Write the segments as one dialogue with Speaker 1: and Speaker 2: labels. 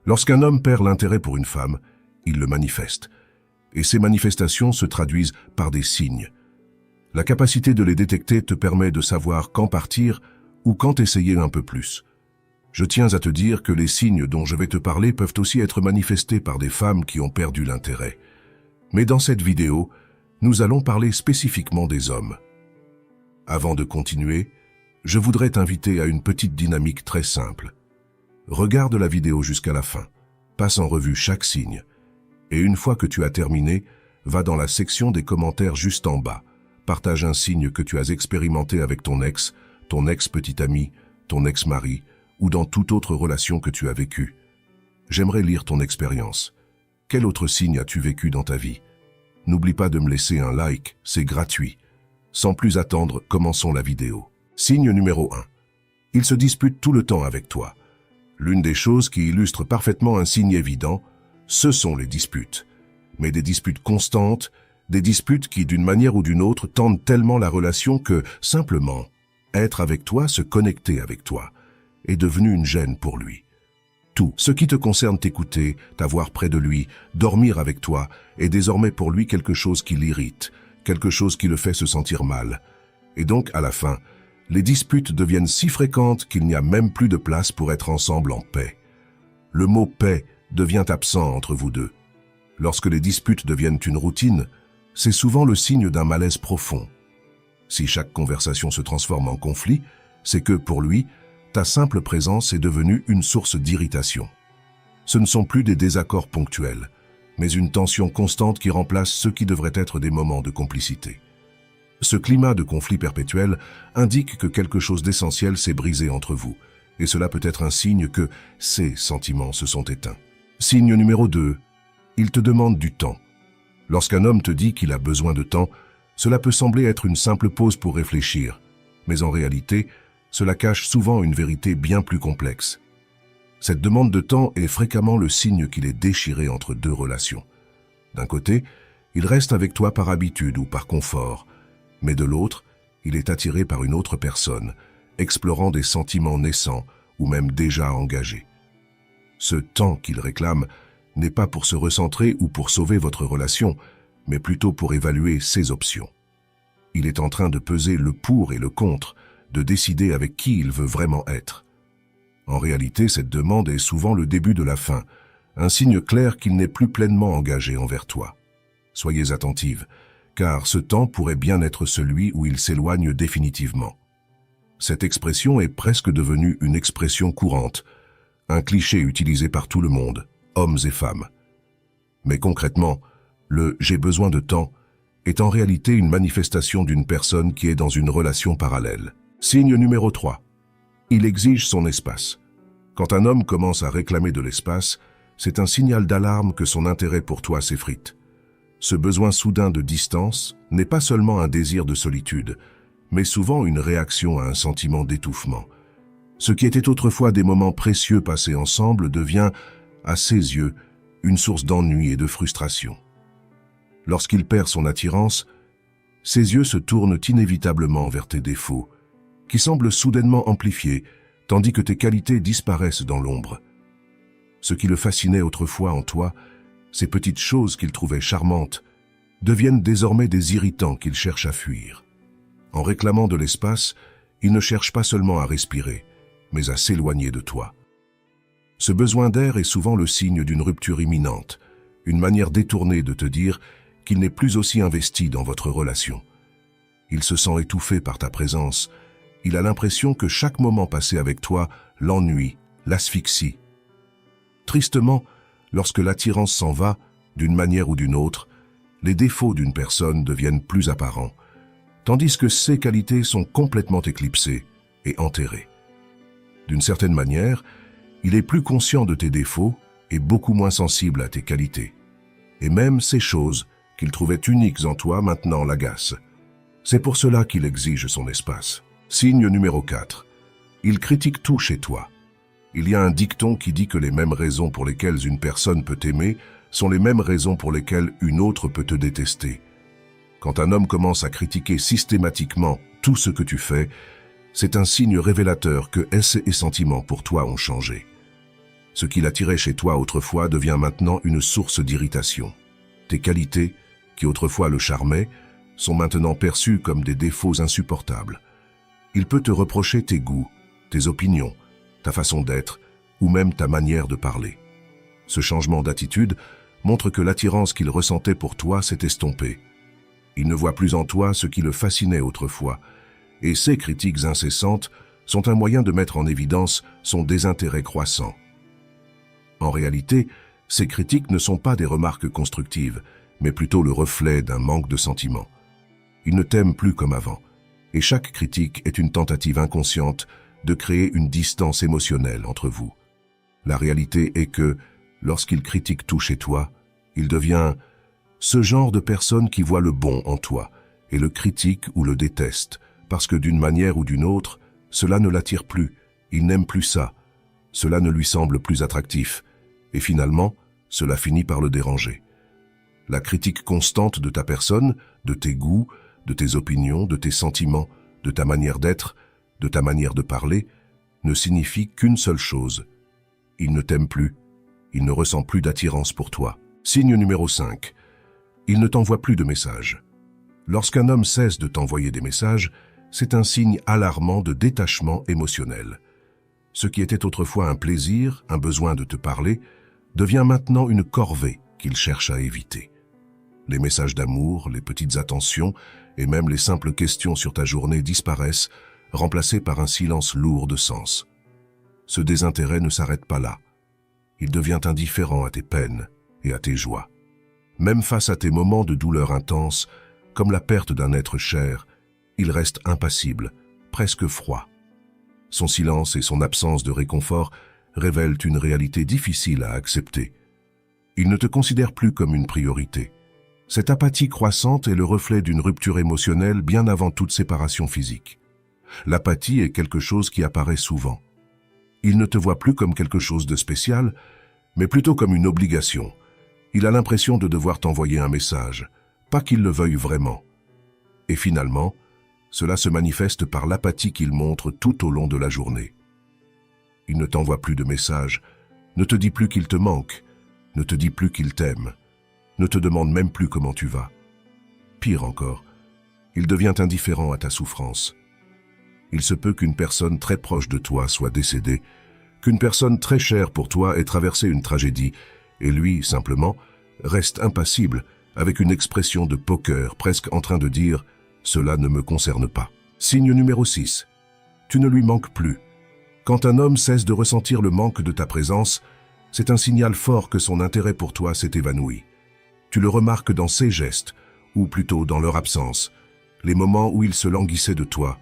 Speaker 1: Lorsqu'un homme perd l'intérêt pour une femme, il le manifeste. Et ces manifestations se traduisent par des signes. La capacité de les détecter te permet de savoir quand partir ou quand essayer un peu plus. Je tiens à te dire que les signes dont je vais te parler peuvent aussi être manifestés par des femmes qui ont perdu l'intérêt. Mais dans cette vidéo, nous allons parler spécifiquement des hommes. Avant de continuer, je voudrais t'inviter à une petite dynamique très simple. Regarde la vidéo jusqu'à la fin, passe en revue chaque signe, et une fois que tu as terminé, va dans la section des commentaires juste en bas. Partage un signe que tu as expérimenté avec ton ex-petit ami, ton ex-mari, ou dans toute autre relation que tu as vécue. J'aimerais lire ton expérience. Quel autre signe as-tu vécu dans ta vie? N'oublie pas de me laisser un like, c'est gratuit. Sans plus attendre, commençons la vidéo. Signe numéro 1. Il se dispute tout le temps avec toi. L'une des choses qui illustre parfaitement un signe évident, ce sont les disputes. Mais des disputes constantes, des disputes qui, d'une manière ou d'une autre, tendent tellement la relation que, simplement, être avec toi, se connecter avec toi, est devenu une gêne pour lui. Tout ce qui te concerne t'écouter, t'avoir près de lui, dormir avec toi, est désormais pour lui quelque chose qui l'irrite, quelque chose qui le fait se sentir mal. Et donc, à la fin, les disputes deviennent si fréquentes qu'il n'y a même plus de place pour être ensemble en paix. Le mot « paix » devient absent entre vous deux. Lorsque les disputes deviennent une routine, c'est souvent le signe d'un malaise profond. Si chaque conversation se transforme en conflit, c'est que, pour lui, ta simple présence est devenue une source d'irritation. Ce ne sont plus des désaccords ponctuels, mais une tension constante qui remplace ce qui devrait être des moments de complicité. Ce climat de conflit perpétuel indique que quelque chose d'essentiel s'est brisé entre vous, et cela peut être un signe que ces sentiments se sont éteints. Signe numéro 2. Il te demande du temps. Lorsqu'un homme te dit qu'il a besoin de temps, cela peut sembler être une simple pause pour réfléchir, mais en réalité, cela cache souvent une vérité bien plus complexe. Cette demande de temps est fréquemment le signe qu'il est déchiré entre deux relations. D'un côté, il reste avec toi par habitude ou par confort, mais de l'autre, il est attiré par une autre personne, explorant des sentiments naissants ou même déjà engagés. Ce temps qu'il réclame n'est pas pour se recentrer ou pour sauver votre relation, mais plutôt pour évaluer ses options. Il est en train de peser le pour et le contre, de décider avec qui il veut vraiment être. En réalité, cette demande est souvent le début de la fin, un signe clair qu'il n'est plus pleinement engagé envers toi. Soyez attentive, car ce temps pourrait bien être celui où il s'éloigne définitivement. Cette expression est presque devenue une expression courante, un cliché utilisé par tout le monde, hommes et femmes. Mais concrètement, le « j'ai besoin de temps » est en réalité une manifestation d'une personne qui est dans une relation parallèle. Signe numéro 3. Il exige son espace. Quand un homme commence à réclamer de l'espace, c'est un signal d'alarme que son intérêt pour toi s'effrite. Ce besoin soudain de distance n'est pas seulement un désir de solitude, mais souvent une réaction à un sentiment d'étouffement. Ce qui était autrefois des moments précieux passés ensemble devient, à ses yeux, une source d'ennui et de frustration. Lorsqu'il perd son attirance, ses yeux se tournent inévitablement vers tes défauts, qui semblent soudainement amplifiés, tandis que tes qualités disparaissent dans l'ombre. Ce qui le fascinait autrefois en toi, ces petites choses qu'il trouvait charmantes, deviennent désormais des irritants qu'il cherche à fuir. En réclamant de l'espace, il ne cherche pas seulement à respirer, mais à s'éloigner de toi. Ce besoin d'air est souvent le signe d'une rupture imminente, une manière détournée de te dire qu'il n'est plus aussi investi dans votre relation. Il se sent étouffé par ta présence. Il a l'impression que chaque moment passé avec toi l'ennuie, l'asphyxie. Tristement, lorsque l'attirance s'en va, d'une manière ou d'une autre, les défauts d'une personne deviennent plus apparents, tandis que ses qualités sont complètement éclipsées et enterrées. D'une certaine manière, il est plus conscient de tes défauts et beaucoup moins sensible à tes qualités. Et même ces choses qu'il trouvait uniques en toi maintenant l'agacent. C'est pour cela qu'il exige son espace. Signe numéro 4. Il critique tout chez toi. Il y a un dicton qui dit que les mêmes raisons pour lesquelles une personne peut t'aimer sont les mêmes raisons pour lesquelles une autre peut te détester. Quand un homme commence à critiquer systématiquement tout ce que tu fais, c'est un signe révélateur que ses sentiments pour toi ont changé. Ce qui l'attirait chez toi autrefois devient maintenant une source d'irritation. Tes qualités, qui autrefois le charmaient, sont maintenant perçues comme des défauts insupportables. Il peut te reprocher tes goûts, tes opinions, ta façon d'être, ou même ta manière de parler. Ce changement d'attitude montre que l'attirance qu'il ressentait pour toi s'est estompée. Il ne voit plus en toi ce qui le fascinait autrefois, et ces critiques incessantes sont un moyen de mettre en évidence son désintérêt croissant. En réalité, ces critiques ne sont pas des remarques constructives, mais plutôt le reflet d'un manque de sentiment. Il ne t'aime plus comme avant, et chaque critique est une tentative inconsciente de créer une distance émotionnelle entre vous. La réalité est que, lorsqu'il critique tout chez toi, il devient ce genre de personne qui voit le bon en toi et le critique ou le déteste, parce que d'une manière ou d'une autre, cela ne l'attire plus, il n'aime plus ça, cela ne lui semble plus attractif, et finalement, cela finit par le déranger. La critique constante de ta personne, de tes goûts, de tes opinions, de tes sentiments, de ta manière d'être, de ta manière de parler, ne signifie qu'une seule chose. Il ne t'aime plus, il ne ressent plus d'attirance pour toi. Signe numéro 5. Il ne t'envoie plus de messages. Lorsqu'un homme cesse de t'envoyer des messages, c'est un signe alarmant de détachement émotionnel. Ce qui était autrefois un plaisir, un besoin de te parler, devient maintenant une corvée qu'il cherche à éviter. Les messages d'amour, les petites attentions et même les simples questions sur ta journée disparaissent, remplacés par un silence lourd de sens. Ce désintérêt ne s'arrête pas là. Il devient indifférent à tes peines et à tes joies. Même face à tes moments de douleur intense, comme la perte d'un être cher, il reste impassible, presque froid. Son silence et son absence de réconfort révèlent une réalité difficile à accepter. Il ne te considère plus comme une priorité. Cette apathie croissante est le reflet d'une rupture émotionnelle bien avant toute séparation physique. L'apathie est quelque chose qui apparaît souvent. Il ne te voit plus comme quelque chose de spécial, mais plutôt comme une obligation. Il a l'impression de devoir t'envoyer un message, pas qu'il le veuille vraiment. Et finalement, cela se manifeste par l'apathie qu'il montre tout au long de la journée. Il ne t'envoie plus de messages, ne te dit plus qu'il te manque, ne te dit plus qu'il t'aime, ne te demande même plus comment tu vas. Pire encore, il devient indifférent à ta souffrance. Il se peut qu'une personne très proche de toi soit décédée, qu'une personne très chère pour toi ait traversé une tragédie, et lui, simplement, reste impassible, avec une expression de poker, presque en train de dire « cela ne me concerne pas ». Signe numéro 6. Tu ne lui manques plus. Quand un homme cesse de ressentir le manque de ta présence, c'est un signal fort que son intérêt pour toi s'est évanoui. Tu le remarques dans ses gestes, ou plutôt dans leur absence, les moments où il se languissait de toi,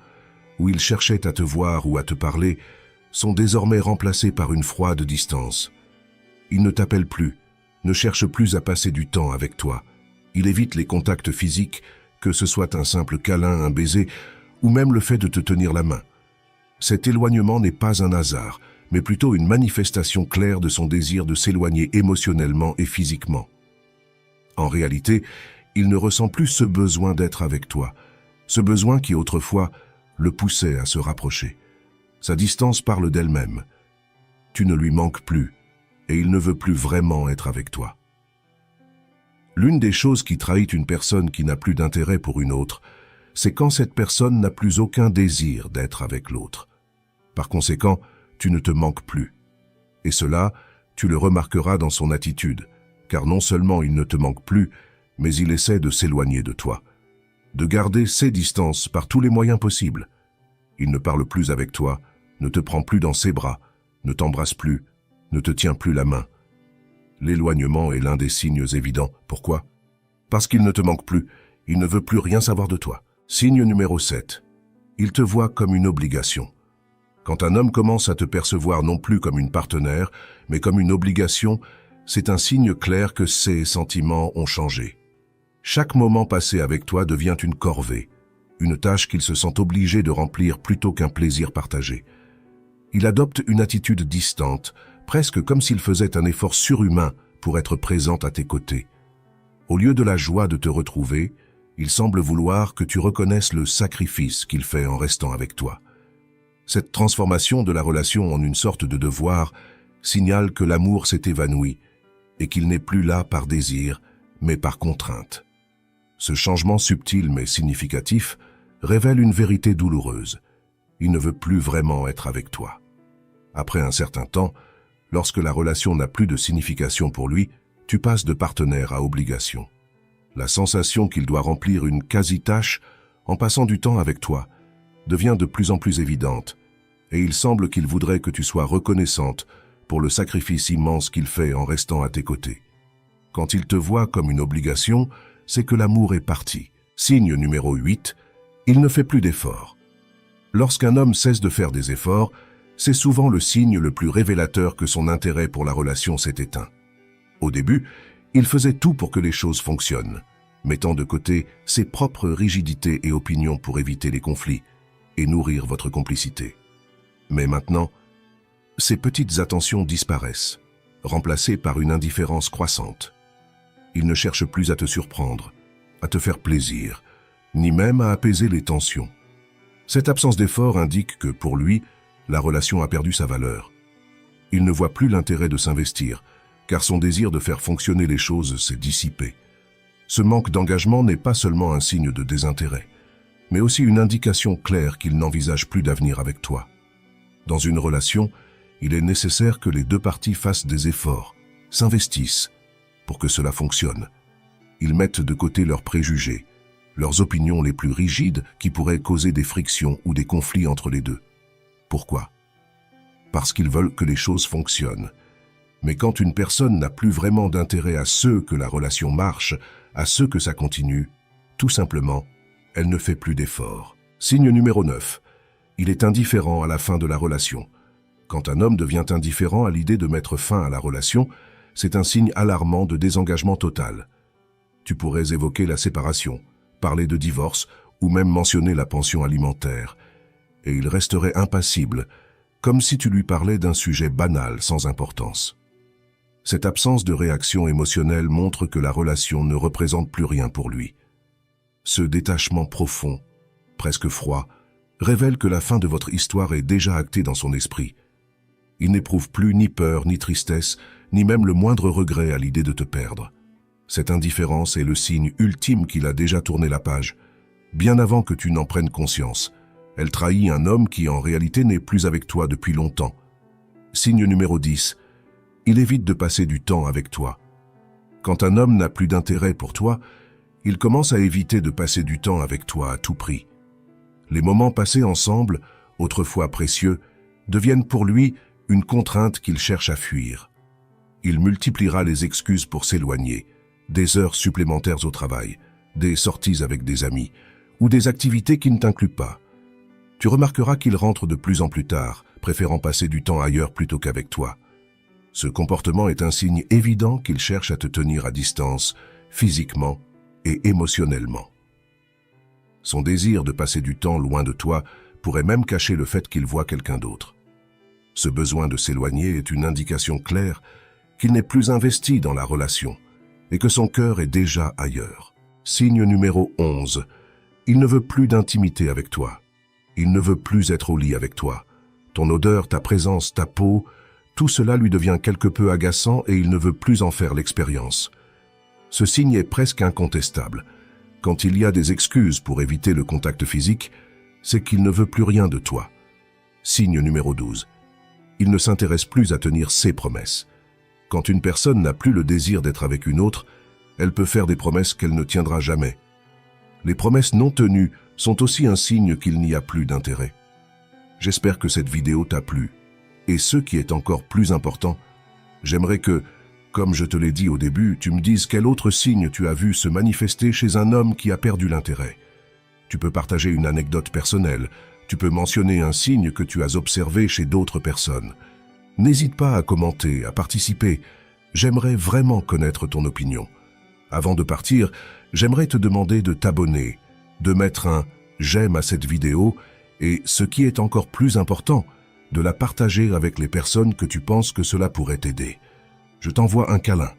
Speaker 1: où il cherchait à te voir ou à te parler, sont désormais remplacés par une froide distance. Il ne t'appelle plus, ne cherche plus à passer du temps avec toi. Il évite les contacts physiques, que ce soit un simple câlin, un baiser, ou même le fait de te tenir la main. Cet éloignement n'est pas un hasard, mais plutôt une manifestation claire de son désir de s'éloigner émotionnellement et physiquement. En réalité, il ne ressent plus ce besoin d'être avec toi, ce besoin qui autrefois le poussait à se rapprocher. Sa distance parle d'elle-même. Tu ne lui manques plus, et il ne veut plus vraiment être avec toi. L'une des choses qui trahit une personne qui n'a plus d'intérêt pour une autre, c'est quand cette personne n'a plus aucun désir d'être avec l'autre. Par conséquent, tu ne te manques plus. Et cela, tu le remarqueras dans son attitude, car non seulement il ne te manque plus, mais il essaie de s'éloigner de toi, de garder ses distances par tous les moyens possibles. Il ne parle plus avec toi, ne te prend plus dans ses bras, ne t'embrasse plus, ne te tient plus la main. L'éloignement est l'un des signes évidents. Pourquoi? Parce qu'il ne te manque plus, il ne veut plus rien savoir de toi. Signe numéro 7. Il te voit comme une obligation. Quand un homme commence à te percevoir non plus comme une partenaire, mais comme une obligation, c'est un signe clair que ses sentiments ont changé. Chaque moment passé avec toi devient une corvée, une tâche qu'il se sent obligé de remplir plutôt qu'un plaisir partagé. Il adopte une attitude distante, presque comme s'il faisait un effort surhumain pour être présent à tes côtés. Au lieu de la joie de te retrouver, il semble vouloir que tu reconnaisses le sacrifice qu'il fait en restant avec toi. Cette transformation de la relation en une sorte de devoir signale que l'amour s'est évanoui et qu'il n'est plus là par désir, mais par contrainte. Ce changement subtil mais significatif révèle une vérité douloureuse. Il ne veut plus vraiment être avec toi. Après un certain temps, lorsque la relation n'a plus de signification pour lui, tu passes de partenaire à obligation. La sensation qu'il doit remplir une quasi-tâche en passant du temps avec toi devient de plus en plus évidente, et il semble qu'il voudrait que tu sois reconnaissante pour le sacrifice immense qu'il fait en restant à tes côtés. Quand il te voit comme une obligation, c'est que l'amour est parti. Signe numéro 8, il ne fait plus d'efforts. Lorsqu'un homme cesse de faire des efforts, c'est souvent le signe le plus révélateur que son intérêt pour la relation s'est éteint. Au début, il faisait tout pour que les choses fonctionnent, mettant de côté ses propres rigidités et opinions pour éviter les conflits et nourrir votre complicité. Mais maintenant, ces petites attentions disparaissent, remplacées par une indifférence croissante. Il ne cherche plus à te surprendre, à te faire plaisir, ni même à apaiser les tensions. Cette absence d'effort indique que, pour lui, la relation a perdu sa valeur. Il ne voit plus l'intérêt de s'investir, car son désir de faire fonctionner les choses s'est dissipé. Ce manque d'engagement n'est pas seulement un signe de désintérêt, mais aussi une indication claire qu'il n'envisage plus d'avenir avec toi. Dans une relation, il est nécessaire que les deux parties fassent des efforts, s'investissent, pour que cela fonctionne. Ils mettent de côté leurs préjugés, leurs opinions les plus rigides qui pourraient causer des frictions ou des conflits entre les deux. Pourquoi? Parce qu'ils veulent que les choses fonctionnent. Mais quand une personne n'a plus vraiment d'intérêt à ce que la relation marche, à ce que ça continue, tout simplement, elle ne fait plus d'efforts. Signe numéro 9. Il est indifférent à la fin de la relation. Quand un homme devient indifférent à l'idée de mettre fin à la relation, c'est un signe alarmant de désengagement total. Tu pourrais évoquer la séparation, parler de divorce ou même mentionner la pension alimentaire. Et il resterait impassible, comme si tu lui parlais d'un sujet banal sans importance. Cette absence de réaction émotionnelle montre que la relation ne représente plus rien pour lui. Ce détachement profond, presque froid, révèle que la fin de votre histoire est déjà actée dans son esprit. Il n'éprouve plus ni peur, ni tristesse, ni même le moindre regret à l'idée de te perdre. Cette indifférence est le signe ultime qu'il a déjà tourné la page, bien avant que tu n'en prennes conscience. Elle trahit un homme qui en réalité n'est plus avec toi depuis longtemps. Signe numéro 10. Il évite de passer du temps avec toi. Quand un homme n'a plus d'intérêt pour toi, il commence à éviter de passer du temps avec toi à tout prix. Les moments passés ensemble, autrefois précieux, deviennent pour lui une contrainte qu'il cherche à fuir. Il multipliera les excuses pour s'éloigner, des heures supplémentaires au travail, des sorties avec des amis, ou des activités qui ne t'incluent pas. Tu remarqueras qu'il rentre de plus en plus tard, préférant passer du temps ailleurs plutôt qu'avec toi. Ce comportement est un signe évident qu'il cherche à te tenir à distance, physiquement et émotionnellement. Son désir de passer du temps loin de toi pourrait même cacher le fait qu'il voit quelqu'un d'autre. Ce besoin de s'éloigner est une indication claire qu'il n'est plus investi dans la relation et que son cœur est déjà ailleurs. Signe numéro 11. Il ne veut plus d'intimité avec toi. Il ne veut plus être au lit avec toi. Ton odeur, ta présence, ta peau, tout cela lui devient quelque peu agaçant et il ne veut plus en faire l'expérience. Ce signe est presque incontestable. Quand il y a des excuses pour éviter le contact physique, c'est qu'il ne veut plus rien de toi. Signe numéro 12. Il ne s'intéresse plus à tenir ses promesses. Quand une personne n'a plus le désir d'être avec une autre, elle peut faire des promesses qu'elle ne tiendra jamais. Les promesses non tenues sont aussi un signe qu'il n'y a plus d'intérêt. J'espère que cette vidéo t'a plu. Et ce qui est encore plus important, j'aimerais que, comme je te l'ai dit au début, tu me dises quel autre signe tu as vu se manifester chez un homme qui a perdu l'intérêt. Tu peux partager une anecdote personnelle, tu peux mentionner un signe que tu as observé chez d'autres personnes. N'hésite pas à commenter, à participer. J'aimerais vraiment connaître ton opinion. Avant de partir, j'aimerais te demander de t'abonner, de mettre un « j'aime » à cette vidéo et, ce qui est encore plus important, de la partager avec les personnes que tu penses que cela pourrait t'aider. Je t'envoie un câlin.